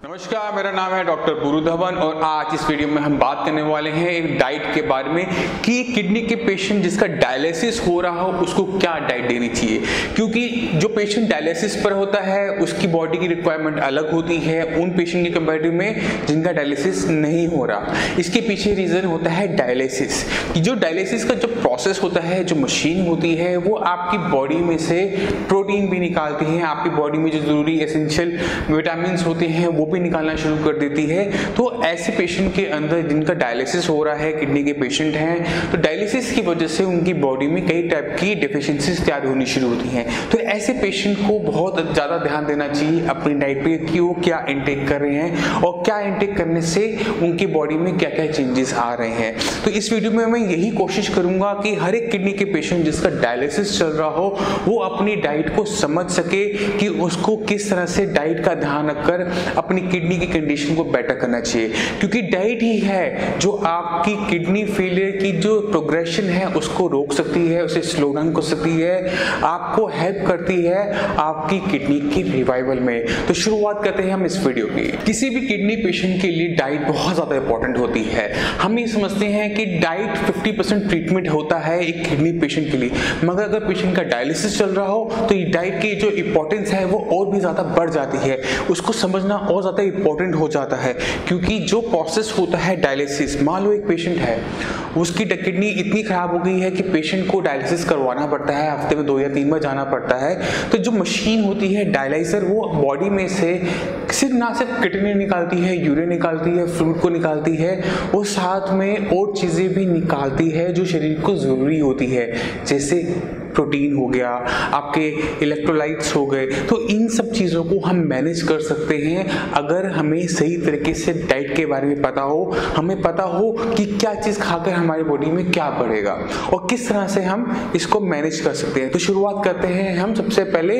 नमस्कार, मेरा नाम है डॉक्टर गुरु धवन और आज इस वीडियो में हम बात करने वाले हैं एक डाइट के बारे में कि किडनी के पेशेंट जिसका डायलिसिस हो रहा हो उसको क्या डाइट देनी चाहिए। क्योंकि जो पेशेंट डायलिसिस पर होता है उसकी बॉडी की रिक्वायरमेंट अलग होती है उन पेशेंट के कंपेरेटिव में जिनका डायलिसिस नहीं हो रहा। इसके पीछे रीज़न होता है डायलिसिस। जो डायलिसिस का जो प्रोसेस होता है, जो मशीन होती है, वो आपकी बॉडी में से प्रोटीन भी निकालती है, आपकी बॉडी में जो ज़रूरी एसेंशियल विटामिन होते हैं वो भी निकालना शुरू कर देती है। तो ऐसे पेशेंट के अंदर जिनका डायलिसिस हो रहा है, किडनी के पेशेंट हैं, तो डायलिसिस की वजह से उनकी बॉडी में कई टाइप की डेफिशिएंसीज तैयार होनी शुरू होती हैं। तो ऐसे पेशेंट को बहुत ज़्यादा ध्यान देना चाहिए अपनी डाइट पे कि वो क्या इनटेक कर रहे हैं और क्या इनटेक करने से उनकी बॉडी में क्या क्या चेंजेस आ रहे हैं। तो इस वीडियो में मैं यही कोशिश करूंगा कि हर एक किडनी के पेशेंट जिसका डायलिसिस चल रहा हो वो अपनी डाइट को समझ सके कि उसको किस तरह से डाइट का ध्यान रखकर अपनी किडनी की कंडीशन को बेटर करना चाहिए। क्योंकि डाइट ही है जो आपकी किडनी फेलियर की जो प्रोग्रेशन है उसको रोक सकती है, उसे स्लो डाउन कर सकती है, आपको हेल्प करती है आपकी किडनी की रिवाइवल में। तो शुरुआत करते हैं हम इस वीडियो की। किसी भी किडनी पेशेंट के लिए डाइट बहुत ज़्यादा इंपॉर्टेंट होती है। हम ये समझते हैं कि डाइट 50% ट्रीटमेंट होता है एक किडनी पेशेंट के लिए, मगर अगर पेशेंट का डायलिसिस चल रहा हो तो ये डाइट की जो इंपॉर्टेंस है वो और भी ज़्यादा बढ़ जाती है, उसको समझना और ज़्यादा इंपॉर्टेंट हो जाता है। क्योंकि जो प्रोसेस होता है डायलिसिस, मान लो एक पेशेंट है उसकी किडनी इतनी खराब हो गई है कि पेशेंट को डायलिसिस करवाना पड़ता है, हफ्ते में 2 या 3 बार जाना पड़ता है। तो जो मशीन होती है डायलाइजर, वो बॉडी में से सिर्फ किडनी निकालती है, यूरिन निकालती है, फ्लूइड को निकालती है, वो साथ में और चीज़ें भी निकालती है जो शरीर को ज़रूरी होती है, जैसे प्रोटीन हो गया, आपके इलेक्ट्रोलाइट्स हो गए। तो इन सब चीज़ों को हम मैनेज कर सकते हैं अगर हमें सही तरीके से डाइट के बारे में पता हो, हमें पता हो कि क्या चीज़ खाकर हमारी बॉडी में क्या बढ़ेगा और किस तरह से हम इसको मैनेज कर सकते हैं। तो शुरुआत करते हैं हम सबसे पहले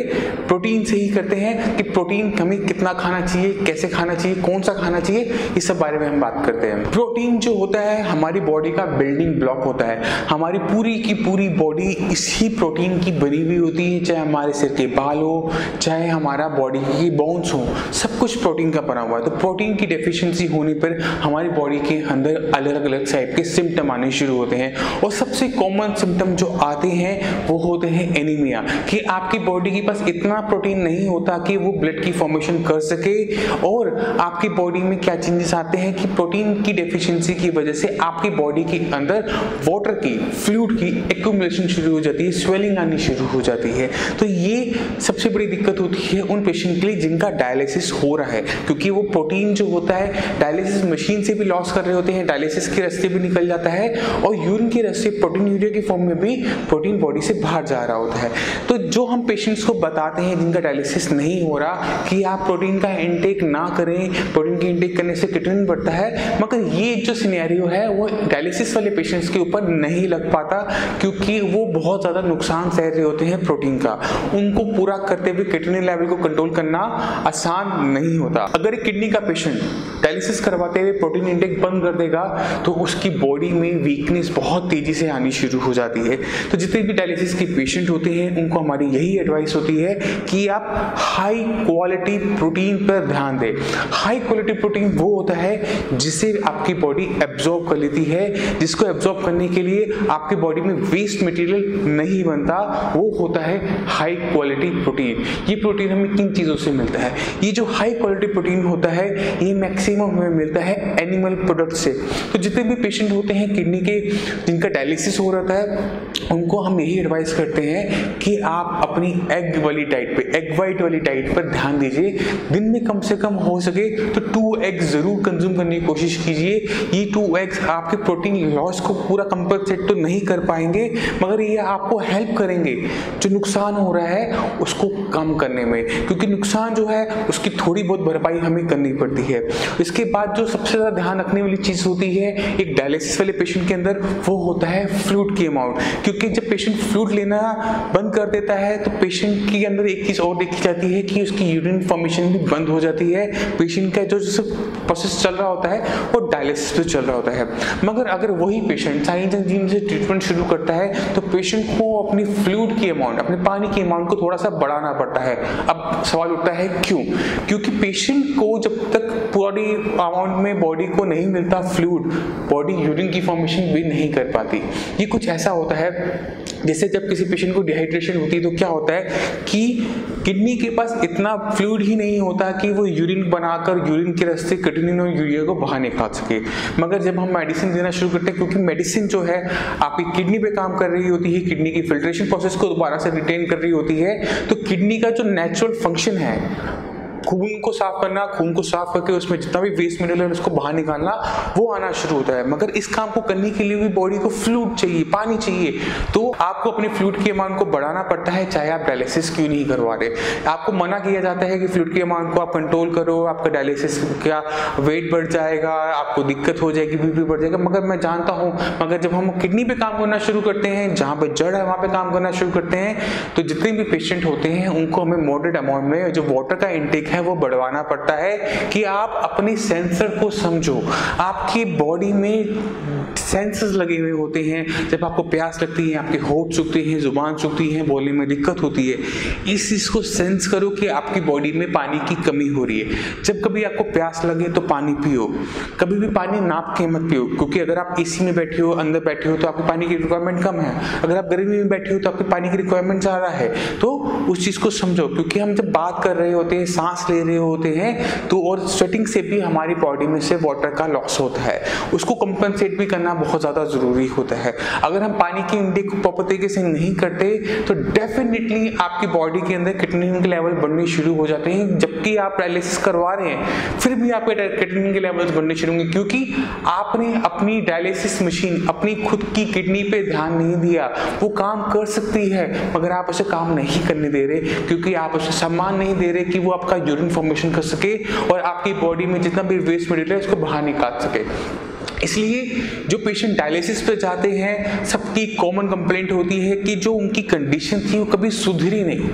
प्रोटीन से ही करते हैं कि प्रोटीन हमें कितना खाना चाहिए, कैसे खाना चाहिए, कौन सा खाना चाहिए, इस सब बारे में हम बात करते हैं। प्रोटीन जो होता है हमारी बॉडी का बिल्डिंग ब्लॉक होता है। हमारी पूरी की पूरी बॉडी इसी प्रोटीन की बनी हुई होती है, चाहे हमारे सिर के बाल हो, चाहे हमारा बॉडी की बोन्स हो, सब कुछ प्रोटीन का बना हुआ है। तो प्रोटीन की डेफिशिएंसी होने पर हमारी बॉडी के अंदर अलग अलग टाइप के सिम्टम आने शुरू होते हैं और सबसे कॉमन सिम्टम जो आते हैं वो होते हैं एनीमिया, कि आपकी बॉडी के पास इतना प्रोटीन नहीं होता कि वो ब्लड की फॉर्मेशन कर सके। और आपकी बॉडी में क्या चेंजेस आते हैं कि प्रोटीन की डेफिशिएंसी की वजह से आपकी बॉडी के अंदर वाटर की, फ्लूइड की एक्यूमुलेशन शुरू हो जाती है, स्वेलिंग आनी शुरू हो जाती है। तो ये सबसे बड़ी दिक्कत होती है उन पेशेंट के लिए जिनका डायलिसिस हो रहा है, क्योंकि वो प्रोटीन जो होता है डायलिसिस मशीन से भी लॉस कर रहे होते हैं, डायलिसिस के रास्ते भी निकल जाता है और यूरिन के रास्ते प्रोटीन यूरिया की फॉर्म में भी प्रोटीन बॉडी से बाहर जा रहा होता है। तो जो हम पेशेंट्स को बताते हैं जिनका डायलिसिस नहीं हो रहा कि आप प्रोटीन का इंटेक ना करें, प्रोटीन की इंटेक करने से किडनी बढ़ता है, मगर ये जो सिनेरियो है वो डायलिसिस वाले पेशेंट्स के ऊपर नहीं लग पाता क्योंकि वो बहुत ज़्यादा नुकसान सह रहे होते हैं प्रोटीन का। उनको पूरा करते हुए किडनी लेवल को कंट्रोल करना आसान नहीं होता। अगर एक किडनी का पेशेंट डायलिसिस करवाते हुए प्रोटीन इंटेक बंद कर देगा तो उसकी बॉडी में वीकनेस बहुत तेजी से आनी शुरू हो जाती है। तो जितने भी डायलिसिस के पेशेंट होते हैं उनको हमारी यही एडवाइस होती है कि आप हाई क्वालिटी प्रोटीन पर ध्यान दें। हाई क्वालिटी प्रोटीन वो होता है जिसे आपकी बॉडी एब्जॉर्ब कर लेती है, जिसको एब्जॉर्ब करने के लिए आपकी बॉडी में वेस्ट मटेरियल नहीं बनता, वो होता है हाई क्वालिटी प्रोटीन। ये प्रोटीन हमें किन चीज़ों से मिलता है? ये जो हाई क्वालिटी प्रोटीन होता है ये मैक्सिमम हमें मिलता है एनिमल प्रोडक्ट से। तो जितने भी पेशेंट होते हैं किडनी के जिनका डायलिसिस हो रहता है उनको हम यही एडवाइस करते हैं कि आप अपनी एग वाली डाइट पे, एग वाइट वाली डाइट पर ध्यान दीजिए। दिन में कम से कम हो सके तो 2 एग्स जरूर कंज्यूम करने की कोशिश कीजिए। ये 2 एग्स आपके प्रोटीन लॉस को पूरा कंपनसेट तो नहीं कर पाएंगे मगर ये आपको हेल्प करेंगे जो नुकसान हो रहा है उसको कम करने में, क्योंकि नुकसान जो है उसकी थोड़ी बहुत भरपाई हमें करनी पड़ती है। इसके बाद जो सबसे ज़्यादा ध्यान रखने वाली चीज़ होती है एक डायलिसिस वाले पेशेंट के अंदर वो होता है फ्लूइड की अमाउंट, क्योंकि जब पेशेंट फ्लूइड लेना बंद कर देता है तो पेशेंट के अंदर एक चीज़ और देखी जाती है कि उसकी यूरिन फॉर्मेशन भी बंद हो जाती है। पेशेंट का जो प्रोसेस चल रहा होता है वो डायलिसिस पे चल रहा होता है। मगर अगर वही पेशेंट साइंस एंड जीन से ट्रीटमेंट शुरू करता है तो पेशेंट को अपनी फ्लूइड की अमाउंट, अपने पानी की अमाउंट को थोड़ा सा बढ़ाना पड़ता है। अब सवाल उठता है क्यों? क्योंकि पेशेंट को जब तक पूरी अमाउंट में बॉडी को नहीं मिलता फ्लूइड, बॉडी यूरिन की फॉर्मेशन भी नहीं कर पाती। ये कुछ ऐसा होता है जैसे जब किसी पेशेंट को डिहाइड्रेशन होती है तो क्या होता है कि किडनी के पास इतना फ्लूइड ही नहीं होता कि वो यूरिन बनाकर यूरिन के रास्ते क्रिएटिनिन और यूरिया को बाहर निकाल सके। मगर जब हम मेडिसिन देना शुरू करते हैं, क्योंकि मेडिसिन जो है आपकी किडनी पे काम कर रही होती है, किडनी की फिल्ट्रेशन प्रोसेस को दोबारा से रिटेन कर रही होती है, तो किडनी का जो नेचुरल फंक्शन है खून को साफ करना, खून को साफ करके उसमें जितना भी वेस्ट मिनरल है उसको बाहर निकालना, वो आना शुरू होता है। मगर इस काम को करने के लिए भी बॉडी को फ्लूइड चाहिए, पानी चाहिए, तो आपको अपने फ्लूइड की अमाउंट को बढ़ाना पड़ता है, चाहे आप डायलिसिस क्यों नहीं करवा रहे। आपको मना किया जाता है कि फ्लूइड की अमाउंट को आप कंट्रोल करो, आपका डायलिसिस का वेट बढ़ जाएगा, आपको दिक्कत हो जाएगी, बीपी बढ़ जाएगा। मगर मैं जानता हूँ, मगर जब हम किडनी पे काम करना शुरू करते हैं, जहाँ पे जड़ है वहाँ पे काम करना शुरू करते हैं, तो जितने भी पेशेंट होते हैं उनको हमें मॉडरेट अमाउंट में जो वाटर का इंटेक है वो बढ़वाना पड़ता है कि आप अपनी सेंसर को समझो। आपकी बॉडी में सेंसर्स लगे हुए होते हैं, जब आपको प्यास लगती है, आपके होंठ सूखते हैं, जुबान सूखती है, बोलने में दिक्कत होती है, इस चीज को सेंस करो कि आपकी बॉडी में पानी की कमी हो रही है। जब कभी आपको प्यास लगे तो पानी पियो, कभी भी पानी नाप के मत पियो, क्योंकि अगर आप एसी में बैठे हो, अंदर बैठे हो तो आपकी पानी की रिक्वायरमेंट कम है, अगर आप गर्मी में बैठे हो तो आपकी पानी की रिक्वायरमेंट ज्यादा है। तो उस चीज को समझो, क्योंकि हम जब बात कर रहे होते हैं, सांस ले रहे होते हैं, तो और स्वेटिंग से भी हमारी बॉडी में से वाटर का लॉस होता है, उसको कंपनसेट भी करना बहुत ज्यादा जरूरी होता है। अगर हम पानी की इंटेक प्रॉपर तरीके से नहीं करते तो डेफिनेटली आपकी बॉडी के अंदर क्रिएटिनिन के लेवल बढ़ने शुरू हो जाते हैं। जबकि आप डायलिसिस करवा रहे हैं फिर भी आपके क्रिएटिनिन के लेवल्स बढ़ने शुरू होंगे, क्योंकि आपने अपनी डायलिसिस मशीन, अपनी खुद की किडनी पे ध्यान नहीं दिया। वो काम कर सकती है मगर आप उसे काम नहीं करने दे रहे, क्योंकि आप उसे सम्मान नहीं दे रहे कि वो आपका यूरिन फॉर्मेशन कर सके और आपकी बॉडी में जितना भी वेस्ट मटेरियल है उसको बाहर निकाल सके। इसलिए जो पेशेंट डायलिसिस पे जाते हैं, सबकी कॉमन कंप्लेंट होती है कि जो उनकी कंडीशन थी वो कभी सुधरी नहीं,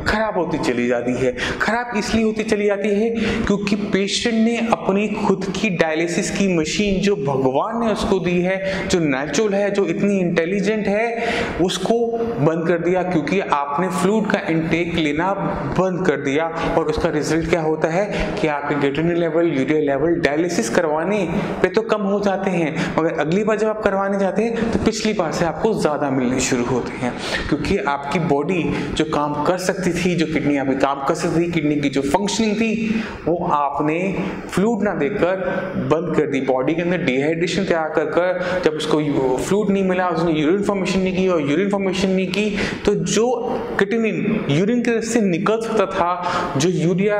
खराब होती चली जाती है। खराब इसलिए होती चली जाती है क्योंकि पेशेंट ने अपनी खुद की डायलिसिस की मशीन जो भगवान ने उसको दी है, जो नेचुरल है, जो इतनी इंटेलिजेंट है, उसको बंद कर दिया, क्योंकि आपने फ्लूइड का इंटेक लेना बंद कर दिया। और उसका रिजल्ट क्या होता है कि आपके creatinine level, urea level dialysis करवाने पे तो कम हो जाते हैं, मगर अगली बार जब आप करवाने जाते हैं तो पिछली बार से आपको ज्यादा मिलने शुरू होते हैं, क्योंकि आपकी बॉडी जो काम कर सकती थी, जो किडनी अभी काम कर सकती थी, किडनी की जो फंक्शनिंग थी, वो आपने फ्लूइड ना देकर बंद कर दी। बॉडी के अंदर डिहाइड्रेशन तैयार कर कर जब उसको फ्लूइड नहीं मिला, उसने यूरिन फॉर्मेशन नहीं की, और यूरिन फॉर्मेशन नहीं की तो जो क्रिएटिनिन यूरिन के रास्ते निकल सकता था, जो यूरिया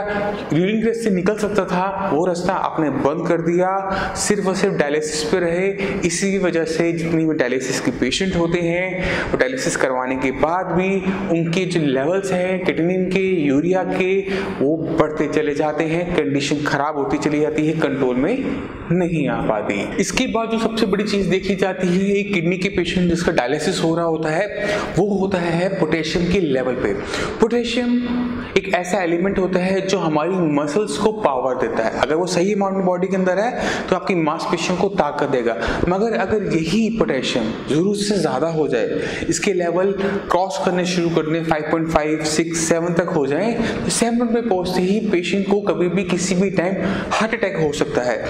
यूरिन के रास्ते निकल सकता था, वो रास्ता आपने बंद कर दिया, सिर्फ और सिर्फ डायलिसिस पे रहे। इसी वजह से जितनी भी डायलिसिस के पेशेंट होते हैं वो डायलिसिस करवाने के बाद भी उनके जो लेवल्स हैं क्रिएटिनिन के, यूरिया के, वो बढ़ते चले जाते हैं, कंडीशन खराब होती चली जाती है, कंट्रोल में नहीं आ पाती। इसके बाद जो सबसे बड़ी चीज देखी जाती है, एक किडनी के पेशेंट जिसका डायलिसिस हो रहा होता है, वो होता है पोटेशियम के लेवल पे। पोटेशियम एक ऐसा एलिमेंट होता है जो हमारी मसल्स को पावर देता है। अगर वो सही अमाउंट में बॉडी के अंदर है तो आपकी मांसपेशियों को ताकत देगा, मगर अगर यही पोटेशियम जरूरत से ज्यादा हो जाए, इसके लेवल क्रॉस करने शुरू कर दें, 5.5, 6, 7 तक हो जाए, तो 7 पे पहुंचते ही पेशेंट को कभी भी किसी भी टाइम हार्ट अटैक हो सकता है।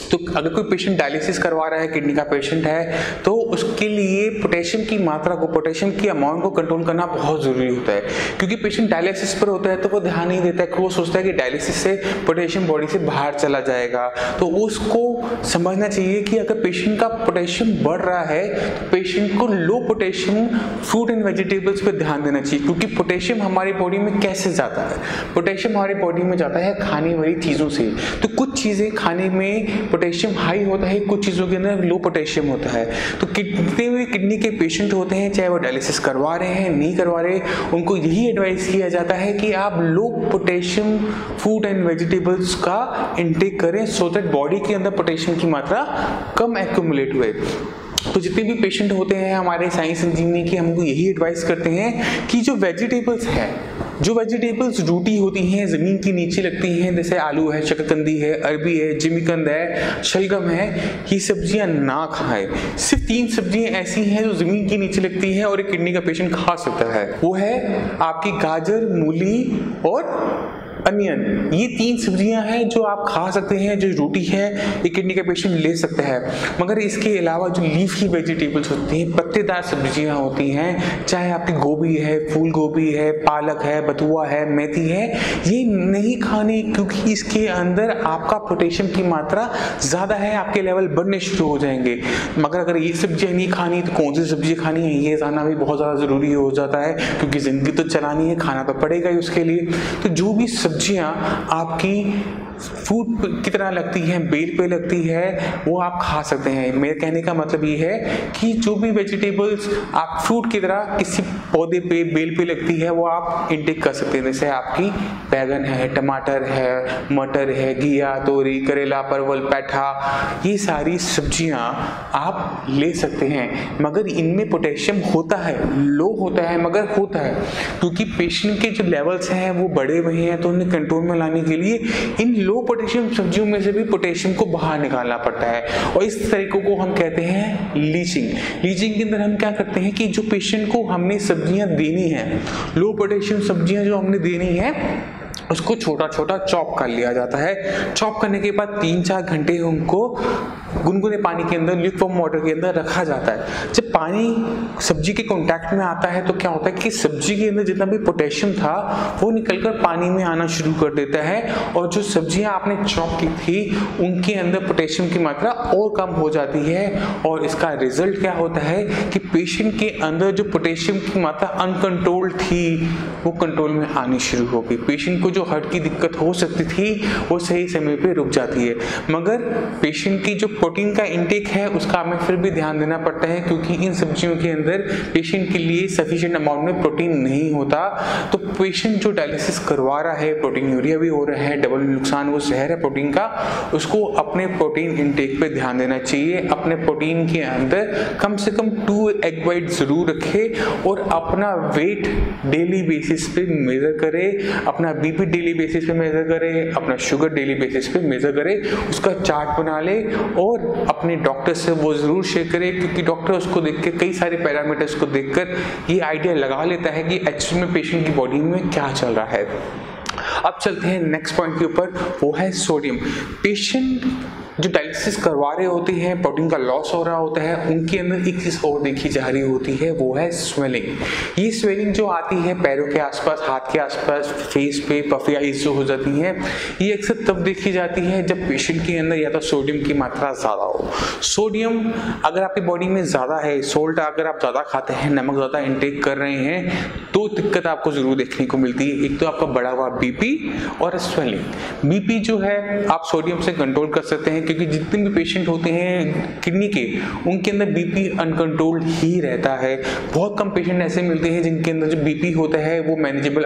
तो अगर कोई पेशेंट डायलिसिस करवा रहा है, किडनी का पेशेंट है, तो उसके लिए पोटेशियम की मात्रा को, पोटेशियम की अमाउंट को कंट्रोल करना बहुत जरूरी होता है, क्योंकि पेशेंट डायलिसिस पर होता है तो वो ध्यान नहीं देता है, वो सोचता है कि डायलिसिस से पोटेशियम बॉडी से बाहर चला जाएगा। तो उसको समझना चाहिए कि अगर पेशेंट का पोटेशियम बढ़ रहा है तो पेशेंट को लो पोटेशियम फ्रूट एंड वेजिटेबल्स पर ध्यान देना चाहिए, क्योंकि पोटेशियम हमारी बॉडी में कैसे जाता है? पोटेशियम हमारी बॉडी में जाता है खाने वाली चीजों से। तो कुछ चीजें खाने में पोटेशियम हाई होता है, कुछ चीजों के अंदर लो पोटेशियम होता है। तो कितने भी किडनी के पेशेंट होते हैं, चाहे वो डायलिसिस करवा रहे हैं, नहीं करवा रहे, उनको यही एडवाइस किया जाता है कि आप लो पोटेशियम फूड एंड वेजिटेबल्स का इंटेक करें, सो दैट बॉडी के अंदर पोटेशियम की मात्रा कम एक्यूमुलेट हुए। तो जितने भी पेशेंट होते हैं हमारे साइंस इंजीनियरिंग की, हमको यही एडवाइस करते हैं कि जो वेजिटेबल्स रूटी होती हैं, ज़मीन के नीचे लगती हैं, जैसे आलू है, शकरकंदी है, अरबी है, जिमीकंद है, शलगम है, ये सब्जियां ना खाएं। सिर्फ 3 सब्जियां ऐसी हैं जो ज़मीन के नीचे लगती हैं और एक किडनी का पेशेंट खा सकता है। वो है आपकी गाजर, मूली और अनियन। ये 3 सब्जियां हैं जो आप खा सकते हैं, जो रोटी है ये किडनी का पेशेंट ले सकता है। मगर इसके अलावा जो लीफी वेजिटेबल्स होती हैं, पत्तेदार सब्जियां होती हैं, चाहे आपकी गोभी है, फूल गोभी है, पालक है, बथुआ है, मेथी है, ये नहीं खाने, क्योंकि इसके अंदर आपका पोटेशियम की मात्रा ज़्यादा है, आपके लेवल बढ़ने शुरू हो जाएंगे। मगर अगर ये सब्जियां नहीं खानी तो कौन सी सब्जी खानी है, ये जानना भी बहुत ज़्यादा ज़रूरी हो जाता है, क्योंकि ज़िंदगी तो चलानी है, खाना तो पड़ेगा ही उसके लिए। तो जो भी सब्जियां आपकी फूड की तरह लगती हैं, बेल पे लगती है, वो आप खा सकते हैं। मेरे कहने का मतलब ये है कि जो भी वेजिटेबल्स आप फ्रूट की तरह किसी पौधे पे, बेल पे लगती है, वो आप इंटेक कर सकते हैं। जैसे आपकी बैगन है, टमाटर है, मटर है, घिया, तोरी, करेला, परवल, पैठा, ये सारी सब्जियां आप ले सकते हैं। मगर इनमें पोटेशियम होता है, लो होता है, मगर होता है, क्योंकि पेशेंट के जो लेवल्स हैं वो बढ़े हुए हैं, तो उन्हें कंट्रोल में लाने के लिए इन लो पोटेशियम सब्जियों में से भी पोटेशियम को बाहर निकालना पड़ता है। और इस तरीकों को हम कहते हैं लीचिंग। लीचिंग के अंदर हम क्या करते हैं कि जो पेशेंट को हमने सब्जियां देनी है, लो पोटेशियम सब्जियां जो हमने देनी है, उसको छोटा छोटा चॉप कर लिया जाता है। चॉप करने के बाद 3-4 घंटे उनको गुनगुने पानी के अंदर, ल्यूकवार्म वाटर के अंदर रखा जाता है। जब पानी सब्जी के कांटेक्ट में आता है तो क्या होता है कि सब्जी के अंदर जितना भी पोटेशियम था वो निकलकर पानी में आना शुरू कर देता है, और जो सब्जियां आपने चॉप की थी उनके अंदर पोटेशियम की मात्रा और कम हो जाती है। और इसका रिजल्ट क्या होता है कि पेशेंट के अंदर जो पोटेशियम की मात्रा अनकंट्रोल्ड थी वो कंट्रोल में आनी शुरू हो गई। पेशेंट को जो हार्ट की दिक्कत हो सकती थी वो सही समय पे रुक जाती है। मगर पेशेंट की जो प्रोटीन का इंटेक है उसका हमें फिर भी ध्यान देना पड़ता है, क्योंकि इन सब्जियों के अंदर पेशेंट के लिए सफिशिएंट अमाउंट में प्रोटीन नहीं होता। तो पेशेंट जो डायलिसिस करवा रहा है, प्रोटीन यूरिया भी हो रहा है, डबल नुकसान वो जहर है प्रोटीन का, उसको अपने प्रोटीन इंटेक पे ध्यान देना चाहिए। अपने प्रोटीन के अंदर कम से कम 2 एग वाइट जरूर रखे, और अपना वेट डेली बेसिस पे मेजर करे, अपना बीपी डेली बेसिस पे मेजर करे, अपना शुगर डेली बेसिस पे मेजर करे, उसका चार्ट बना ले और अपने डॉक्टर से वो जरूर शेयर करे, क्योंकि डॉक्टर उसको देख के, कई सारे पैरामीटर्स को देखकर ये आइडिया लगा लेता है कि एक्चुअली में पेशेंट की बॉडी में क्या चल रहा है। अब चलते हैं नेक्स्ट पॉइंट के ऊपर, वो है सोडियम। पेशेंट जो डायलिसिस करवा रहे होते हैं, प्रोटीन का लॉस हो रहा होता है, उनके अंदर एक चीज और देखी जा रही होती है, वो है स्वेलिंग। ये स्वेलिंग जो आती है पैरों के आसपास, हाथ के आसपास, फेस पे पफी आइज जो हो जाती है, ये अक्सर तब देखी जाती है जब पेशेंट के अंदर या तो सोडियम की मात्रा ज्यादा हो। सोडियम अगर आपकी बॉडी में ज्यादा है, सोल्ट अगर आप ज्यादा खाते हैं, नमक ज्यादा इंटेक कर रहे हैं, तो दिक्कत आपको जरूर देखने को मिलती है। एक तो आपका बढ़ा हुआ बीपी और स्वेलिंग। बीपी जो है आप सोडियम से कंट्रोल कर सकते हैं, क्योंकि जितने भी पेशेंट होते हैं किडनी के, उनके अंदर बीपी अनकंट्रोल्ड ही रहता है। बहुत कम पेशेंट ऐसे मिलते हैं जिनके अंदर जो बीपी होता है वो मैनेजेबल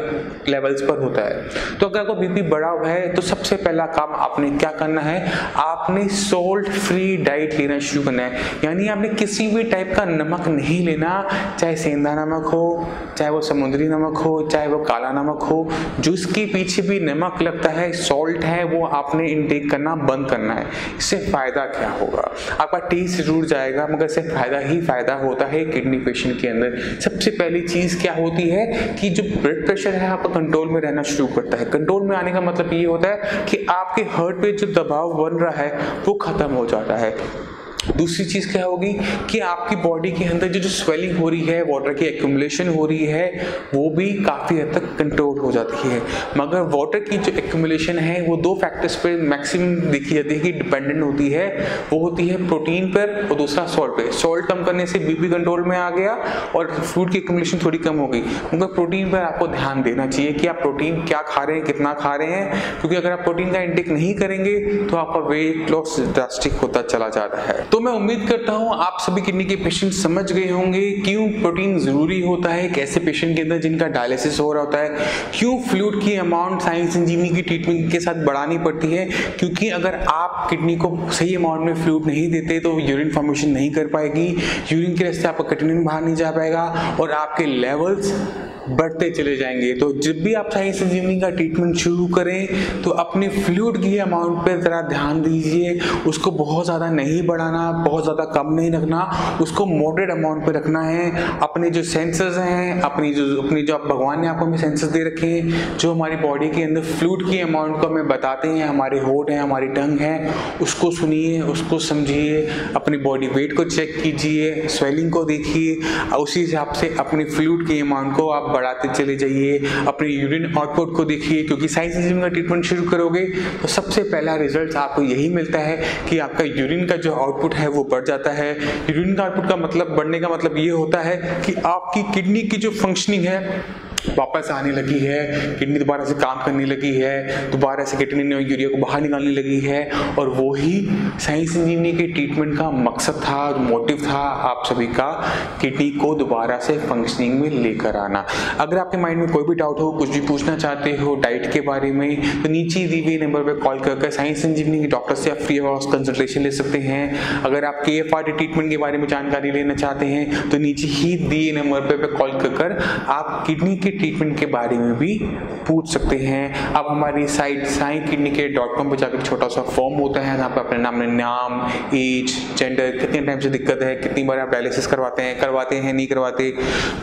लेवल्स पर होता है। तो अगर आपका बीपी बढ़ा हुआ है तो सबसे पहला काम आपने क्या करना है, आपने सोल्ट फ्री डाइट लेना शुरू करना है। यानी आपने किसी भी टाइप का नमक नहीं लेना, चाहे सेंधा नमक हो, चाहे वो समुद्री नमक हो, चाहे वो काला नमक हो, जिसके पीछे भी नमक लगता है, सॉल्ट है, वो आपने इंटेक करना बंद करना है। इससे फायदा क्या होगा, आपका टेस्ट जरूर जाएगा, मगर इससे फायदा ही फायदा होता है किडनी पेशेंट के अंदर। सबसे पहली चीज क्या होती है कि जो ब्लड प्रेशर है आपका कंट्रोल में रहना शुरू करता है। कंट्रोल में आने का मतलब ये होता है कि आपके हार्ट पे जो दबाव बन रहा है वो खत्म हो जाता है। दूसरी चीज क्या होगी कि आपकी बॉडी के अंदर जो स्वेलिंग हो रही है, वाटर की एक्यूमुलेशन हो रही है, वो भी काफी हद तक कंट्रोल हो जाती है। मगर वाटर की जो एक्यूमुलेशन है वो 2 फैक्टर्स पे मैक्सिमम देखी जाती है कि डिपेंडेंट होती है। वो होती है प्रोटीन पर और दूसरा सॉल्ट पे। सॉल्ट कम करने से बीपी कंट्रोल में आ गया और फूड की एक्यूमुलेशन थोड़ी कम हो गई। मगर प्रोटीन पर आपको ध्यान देना चाहिए कि आप प्रोटीन क्या खा रहे हैं, कितना खा रहे हैं, क्योंकि अगर आप प्रोटीन का इंटेक नहीं करेंगे तो आपका वेट लॉस ड्रास्टिक होता चला जाता है। तो मैं उम्मीद करता हूँ आप सभी किडनी के पेशेंट समझ गए होंगे क्यों प्रोटीन जरूरी होता है एक ऐसे पेशेंट के अंदर जिनका डायलिसिस हो रहा होता है, क्यों फ्लूइड की अमाउंट साइंस संजीवनी की ट्रीटमेंट के साथ बढ़ानी पड़ती है, क्योंकि अगर आप किडनी को सही अमाउंट में फ्लूइड नहीं देते तो यूरिन फॉर्मेशन नहीं कर पाएगी, यूरिन के रास्ते आपका क्रिएटिनिन बाहर नहीं जा पाएगा और आपके लेवल्स बढ़ते चले जाएंगे। तो जब भी आप साइंस संजीवनी का ट्रीटमेंट शुरू करें तो अपनी फ्लूइड की अमाउंट पर ज़रा ध्यान दीजिए, उसको बहुत ज़्यादा नहीं बढ़ाना, बहुत ज़्यादा कम नहीं रखना, उसको मॉडरेट अमाउंट पे रखना है। अपने जो सेंसर्स हैं, अपनी जो भगवान ने आपको हमें सेंसर्स दे रखे हैं जो हमारी बॉडी के अंदर फ्लूइड की अमाउंट को हमें बताते हैं, हमारे होठ हैं, हमारी टंग है, उसको सुनिए, उसको समझिए, अपनी बॉडी वेट को चेक कीजिए, स्वेलिंग को देखिए, उसी हिसाब से अपनी फ्लूइड की अमाउंट को आप बढ़ाते चले जाइए। अपने यूरिन आउटपुट को देखिए, क्योंकि साइंस संजीवनी का ट्रीटमेंट शुरू करोगे तो सबसे पहला रिजल्ट आपको यही मिलता है कि आपका यूरिन का जो आउटपुट है वो बढ़ जाता है। यूरिन का आउटपुट का मतलब बढ़ने का मतलब ये होता है कि आपकी किडनी की जो फंक्शनिंग है वापस आने लगी है, किडनी दोबारा से काम करने लगी है, दोबारा से क्रिएटिनिन और यूरिया को बाहर निकालने लगी है। और वही साइंस संजीवनी के ट्रीटमेंट का मकसद था, मोटिव था आप सभी का, किडनी को दोबारा से फंक्शनिंग में लेकर आना। अगर आपके माइंड में कोई भी डाउट हो, कुछ भी पूछना चाहते हो डाइट के बारे में, तो नीचे दिए हुए नंबर पर कॉल करके साइंस संजीवनी के डॉक्टर से आप फ्री ऑफ कॉस्ट कंसल्टेशन ले सकते हैं। अगर आप KFRD ट्रीटमेंट के बारे में जानकारी लेना चाहते हैं तो नीचे ही दिए नंबर पर कॉल कर आप किडनी के ट्रीटमेंट के बारे में भी पूछ सकते हैं। आप हमारी साइट sainkidneycare.com पर जाकर छोटा सा फॉर्म होता है जहाँ पर अपने नाम, एज, जेंडर, कितने टाइम से दिक्कत है, कितनी बार आप डायलिसिस करवाते हैं नहीं करवाते,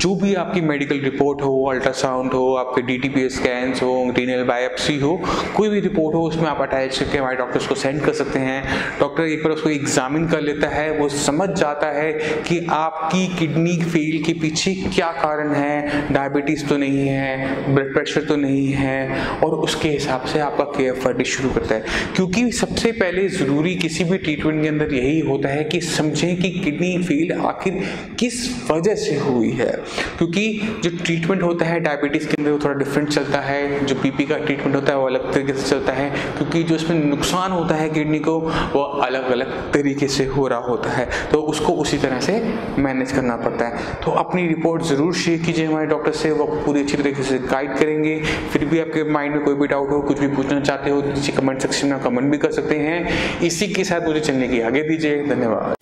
जो भी आपकी मेडिकल रिपोर्ट हो, अल्ट्रासाउंड हो, आपके DTPA स्कैन्स हो, रीनल बायोप्सी हो, कोई भी रिपोर्ट हो उसमें आप अटैच करके हमारे डॉक्टर्स को सेंड कर सकते हैं। डॉक्टर एक बार उसको एग्जामिन कर लेता है, वो समझ जाता है कि आपकी किडनी फेल के पीछे क्या कारण है, डायबिटीज तो नहीं है, ब्लड प्रेशर तो नहीं है, और उसके हिसाब से आपका KFRD शुरू करता है। क्योंकि सबसे पहले ज़रूरी किसी भी ट्रीटमेंट के अंदर यही होता है कि समझें कि किडनी फेल आखिर किस वजह से हुई है। क्योंकि जो ट्रीटमेंट होता है डायबिटीज़ के अंदर वो थोड़ा डिफरेंट चलता है, जो BP का ट्रीटमेंट होता है वो अलग तरीके से चलता है, क्योंकि जो इसमें नुकसान होता है किडनी को वो अलग अलग तरीके से हो रहा होता है, तो उसको उसी तरह से मैनेज करना पड़ता है। तो अपनी रिपोर्ट ज़रूर शेयर कीजिए हमारे डॉक्टर से, वो पूरी अच्छी तरीके से गाइड करेंगे। फिर भी आपके माइंड में कोई भी डाउट हो, कुछ भी पूछना चाहते हो, नीचे कमेंट सेक्शन में कमेंट भी कर सकते हैं। इसी के साथ मुझे चलने की आगे दीजिए। धन्यवाद।